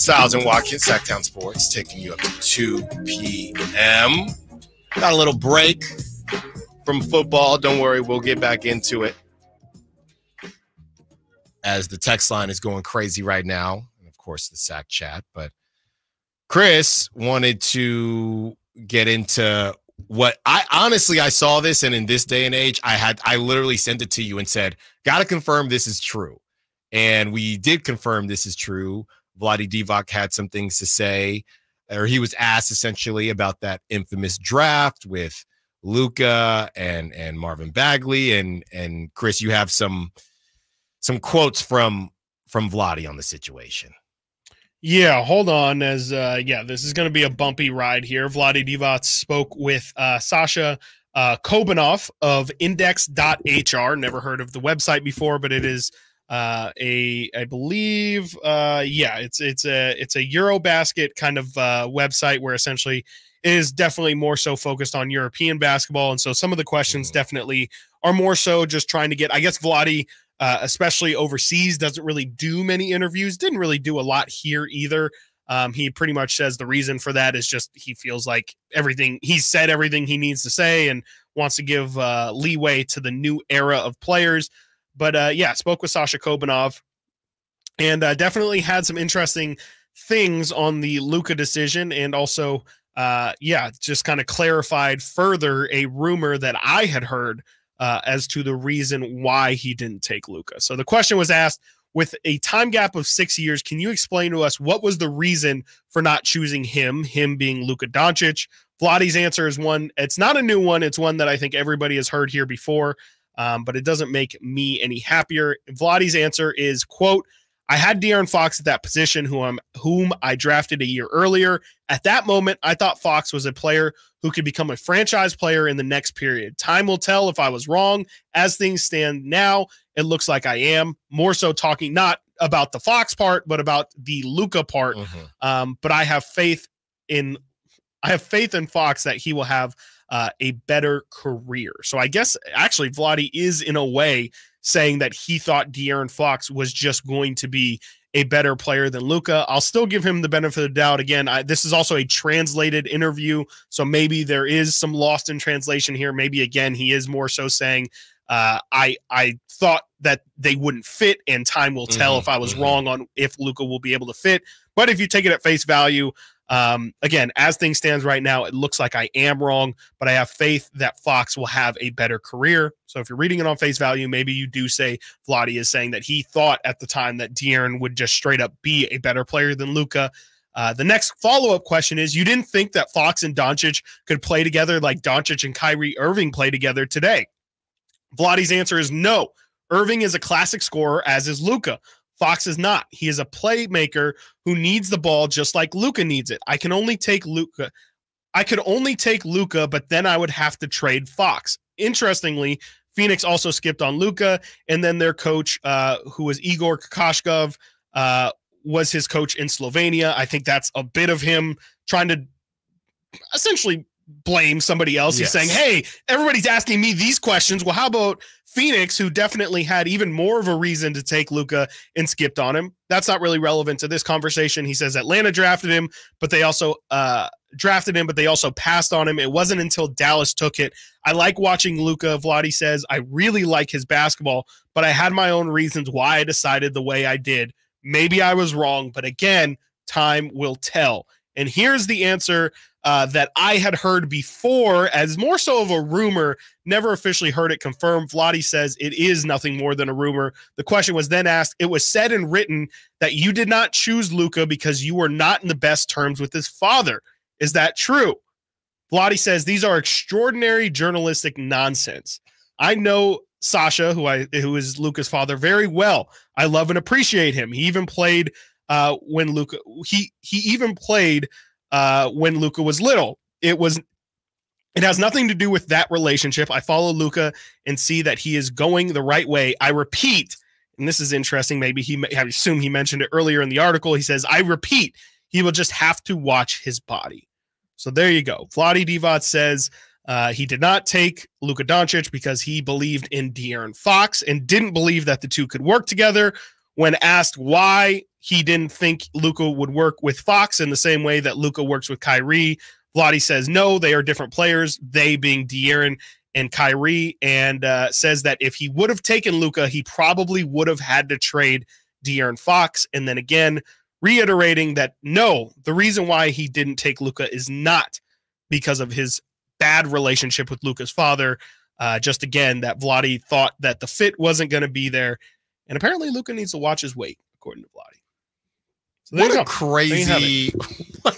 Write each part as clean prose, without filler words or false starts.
Stiles and Watkins, Sactown Sports, taking you up to 2 p.m. Got a little break from football. Don't worry, we'll get back into it as the text line is going crazy right now. And, of course, the Sac chat. But Chris wanted to get into what I saw this, and in this day and age, I literally sent it to you and said, got to confirm this is true. And we did confirm this is true. Vlade Divac had some things to say, or he was asked essentially about that infamous draft with Luka and Marvin Bagley. And Chris, you have some quotes from Vlade on the situation. Yeah, hold on. This is going to be a bumpy ride here. Vlade Divac spoke with Sasha Kobanov of index.hr. Never heard of the website before, but it is it's a Eurobasket kind of website where essentially it is definitely more so focused on European basketball. And so some of the questions definitely are more so just trying to get, I guess Vlade, especially overseas, doesn't really do many interviews, didn't really do a lot here either. He pretty much says the reason for that is just he feels like he's said everything he needs to say and wants to give leeway to the new era of players. But spoke with Sasha Kobanov and definitely had some interesting things on the Luka decision, and also just kind of clarified further a rumor that I had heard as to the reason why he didn't take Luka. So the question was asked, with a time gap of 6 years, can you explain to us what was the reason for not choosing him being Luka Doncic? Vlade's answer is one, it's not a new one. It's one that I think everybody has heard here before, but it doesn't make me any happier. Vlade's answer is, quote, I had De'Aaron Fox at that position, whom I drafted a year earlier. At that moment, I thought Fox was a player who could become a franchise player in the next period. Time will tell if I was wrong. As things stand now, it looks like I am. More so talking not about the Fox part, but about the Luka part. But I have faith in Fox that he will have a better career. So I guess actually Vlade is in a way saying that he thought De'Aaron Fox was just going to be a better player than Luka. I'll still give him the benefit of the doubt. Again, this is also a translated interview, so maybe there is some lost in translation here. Maybe, again, he is more so saying, I thought that they wouldn't fit, and time will tell if I was wrong on if Luka will be able to fit. But if you take it at face value, again, as things stands right now, it looks like I am wrong, but I have faith that Fox will have a better career. So if you're reading it on face value, maybe you do say Vlade is saying that he thought at the time that De'Aaron would just straight up be a better player than Luka. The next follow-up question is, you didn't think that Fox and Doncic could play together like Doncic and Kyrie Irving play together today? Vlade's answer is no. Irving is a classic scorer, as is Luka. Fox is not. He is a playmaker who needs the ball just like Luka needs it. I could only take Luka, but then I would have to trade Fox. Interestingly, Phoenix also skipped on Luka, and then their coach, who was Igor Kokoshkov, was his coach in Slovenia. I think that's a bit of him trying to essentially blame somebody else. Yes. He's saying, hey, everybody's asking me these questions. Well, how about Phoenix, who definitely had even more of a reason to take Luka and skipped on him? That's not really relevant to this conversation. He says Atlanta drafted him, but they also passed on him. It wasn't until Dallas took it. I like watching Luka. Vlade says, I really like his basketball, but I had my own reasons why I decided the way I did. Maybe I was wrong, but again, time will tell. And here's the answer that I had heard before as more so of a rumor, never officially heard it confirmed. Vlade says it is nothing more than a rumor. The question was then asked, it was said and written that you did not choose Luka because you were not in the best terms with his father. Is that true? Vlade says these are extraordinary journalistic nonsense. I know Sasha, who is Luka's father, very well. I love and appreciate him. He even played when Luka was little. It has nothing to do with that relationship. I follow Luka and see that he is going the right way. I repeat, and this is interesting. Maybe I assume he mentioned it earlier in the article. He says, I repeat, he will just have to watch his body. So there you go. Vlade Divac says he did not take Luka Doncic because he believed in De'Aaron Fox and didn't believe that the two could work together. When asked why he didn't think Luka would work with Fox in the same way that Luka works with Kyrie. Vlade says no, they are different players, they being De'Aaron and Kyrie, and says that if he would have taken Luka, he probably would have had to trade De'Aaron Fox. And then again, reiterating that no, the reason why he didn't take Luka is not because of his bad relationship with Luka's father. Just again, that Vlade thought that the fit wasn't going to be there. And apparently Luka needs to watch his weight, according to Vlade. So what a crazy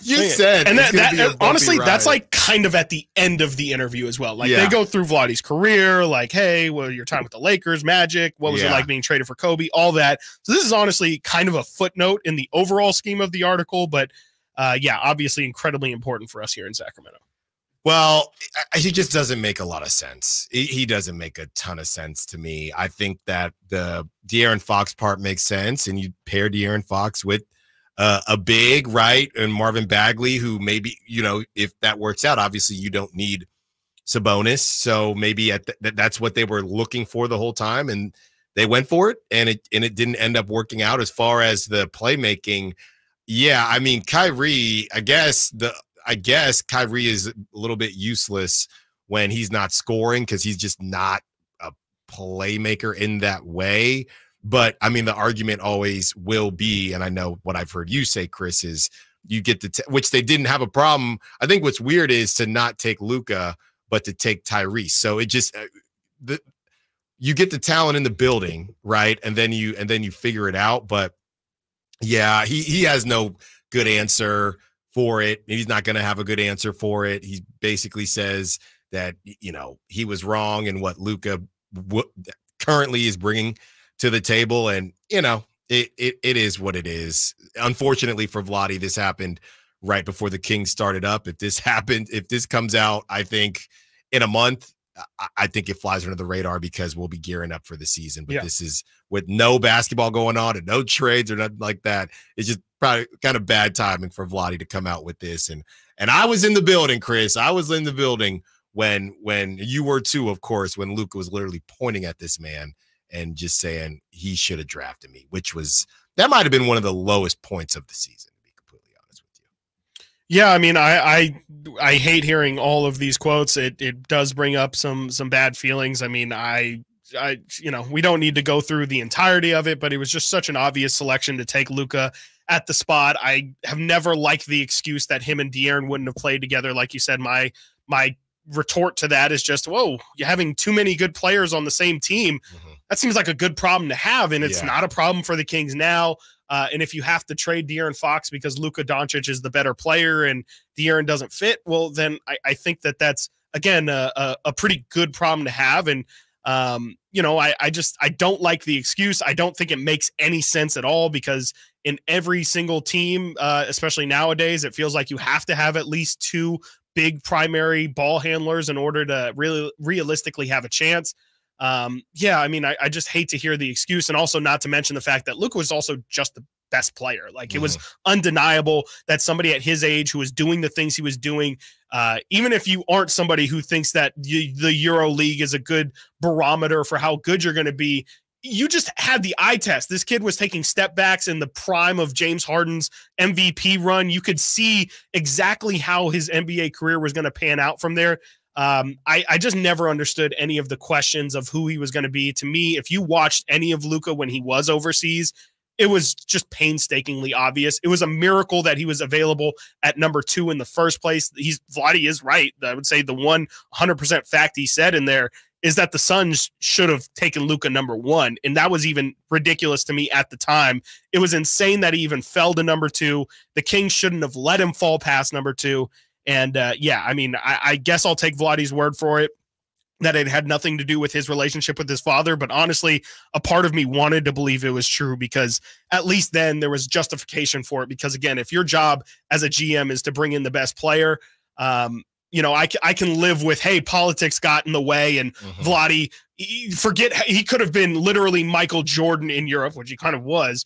you said. And that honestly, ride. That's like kind of at the end of the interview as well. Like they go through Vlade's career, like, hey, well, your time with the Lakers, Magic, what was it like being traded for Kobe, all that. So this is honestly kind of a footnote in the overall scheme of the article, but obviously incredibly important for us here in Sacramento. Well, he just doesn't make a lot of sense. He doesn't make a ton of sense to me. I think that the De'Aaron Fox part makes sense, and you pair De'Aaron Fox with a big, right, and Marvin Bagley, who maybe, if that works out, obviously you don't need Sabonis, so maybe that's what they were looking for the whole time, and they went for it, and it didn't end up working out. As far as the playmaking, I mean, Kyrie, I guess Kyrie is a little bit useless when he's not scoring because he's just not a playmaker in that way. But I mean, the argument always will be, and I know what I've heard you say, Chris, is you get which they didn't have a problem. I think what's weird is to not take Luka, but to take Tyrese. So it just you get the talent in the building, right? And then you figure it out. But yeah, he has no good answer for it. He's not going to have a good answer for it. He basically says that, he was wrong in what Luka currently is bringing to the table. And, it is what it is. Unfortunately for Vlade, this happened right before the Kings started up. If this comes out, I think in a month, I think it flies under the radar because we'll be gearing up for the season. But this is with no basketball going on and no trades or nothing like that. It's just probably kind of bad timing for Vlade to come out with this. And I was in the building, Chris. I was in the building when you were too, of course, when Luka was literally pointing at this man and just saying he should have drafted me, that might have been one of the lowest points of the season, to be completely honest with you. Yeah, I mean, I hate hearing all of these quotes. It does bring up some bad feelings. I mean, we don't need to go through the entirety of it, but it was just such an obvious selection to take Luka at the spot. I have never liked the excuse that him and De'Aaron wouldn't have played together. Like you said, my retort to that is just, whoa, you're having too many good players on the same team. Mm-hmm. That seems like a good problem to have, and it's not a problem for the Kings now. And if you have to trade De'Aaron Fox because Luka Doncic is the better player and De'Aaron doesn't fit, well, then I think that's, again, a pretty good problem to have. And, I don't like the excuse. I don't think it makes any sense at all because in every single team, especially nowadays, it feels like you have to have at least two big primary ball handlers in order to really realistically have a chance. I mean, I just hate to hear the excuse, and also not to mention the fact that Luka was also just the best player. Like, it was undeniable that somebody at his age who was doing the things he was doing, even if you aren't somebody who thinks that the Euro League is a good barometer for how good you're going to be, you just had the eye test. This kid was taking step backs in the prime of James Harden's MVP run. You could see exactly how his NBA career was going to pan out from there. I just never understood any of the questions of who he was going to be. To me, if you watched any of Luka when he was overseas, it was just painstakingly obvious. It was a miracle that he was available at number 2 in the first place. Vlade is right. I would say the 100% fact he said in there is that the Suns should have taken Luka number 1. And that was even ridiculous to me at the time. It was insane that he even fell to number 2. The Kings shouldn't have let him fall past number 2. And I mean, I guess I'll take Vlade's word for it that it had nothing to do with his relationship with his father. But honestly, a part of me wanted to believe it was true because at least then there was justification for it. Because again, if your job as a GM is to bring in the best player, I can live with, hey, politics got in the way and Vlade, he could have been literally Michael Jordan in Europe, which he kind of was.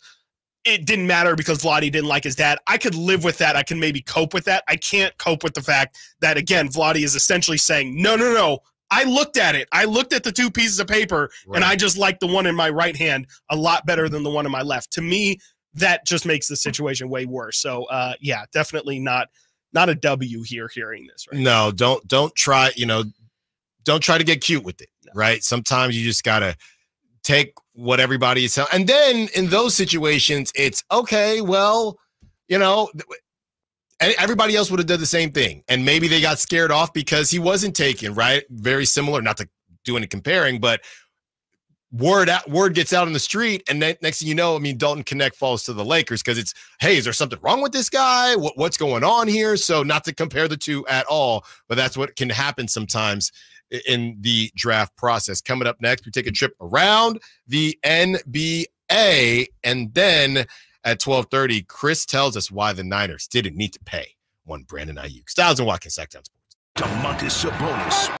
It didn't matter because Vlade didn't like his dad. I could live with that. I can maybe cope with that. I can't cope with the fact that, again, Vlade is essentially saying, no. I looked at it. I looked at the 2 pieces of paper, and I just like the one in my right hand a lot better than the one in my left. To me, that just makes the situation way worse. So yeah, definitely not a W here hearing this. Right no, don't try, don't try to get cute with it, right? Sometimes you just got to take what everybody is telling. And then in those situations, it's okay, well, everybody else would have done the same thing. And maybe they got scared off because he wasn't taken, right? Very similar, not to do any comparing, but word gets out in the street, and then next thing you know, Dalton Connect falls to the Lakers because it's, hey, is there something wrong with this guy? What's going on here? So not to compare the two at all, but that's what can happen sometimes in the draft process. Coming up next, we take a trip around the NBA, and then at 12:30, Chris tells us why the Niners didn't need to pay one Brandon Ayuk. Stiles and Watkins, Sactown Sports. Domantas Sabonis.